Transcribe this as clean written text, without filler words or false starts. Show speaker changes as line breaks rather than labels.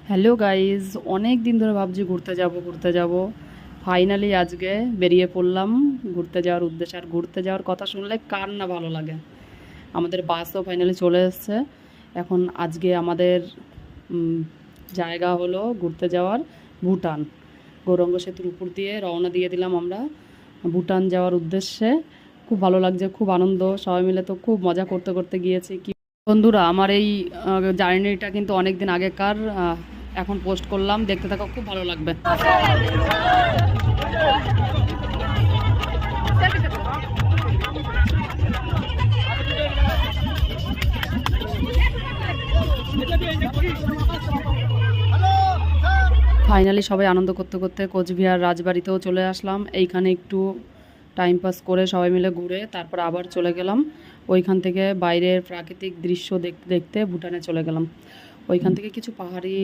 Hello guys, অনেক দিন ধরে ভাবছি ঘুরতে যাব। ফাইনালি আজকে বেরিয়ে পড়লাম ঘুরতে যাওয়ার উদ্দেশ্যে। আর ঘুরতে যাওয়ার কথা শুনলে কার না ভালো লাগে। আমাদের বাসও ফাইনালি চলে এসছে। এখন আজকে আমাদের উম, জায়গা হলো ঘুরতে যাওয়ার ভুটান। গৌরাঙ্গ সেতুর উপর দিয়ে রওনা দিয়ে দিলাম আমরা ভুটান যাওয়ার উদ্দেশ্যে। খুব ভালো লাগছে, খুব আনন্দ, সবাই মিলে তো খুব মজা করতে করতে গিয়েছি। কি বন্ধুরা, আমার এই জার্নিটা কিন্তু অনেক দিন আগেকার। এখন পোস্ট করলাম, দেখতে থাকো, খুব ভালো লাগবে। ফাইনালি সবাই আনন্দ করতে করতে কোচবিহার রাজবাড়িতেও চলে আসলাম। এইখানে একটু টাইম পাস করে সবাই মিলে ঘুরে তারপর আবার চলে গেলাম ওইখান থেকে বাইরের প্রাকৃতিক দৃশ্য দেখতে দেখতে ভুটানে চলে গেলাম। ওইখান থেকে কিছু পাহাড়ি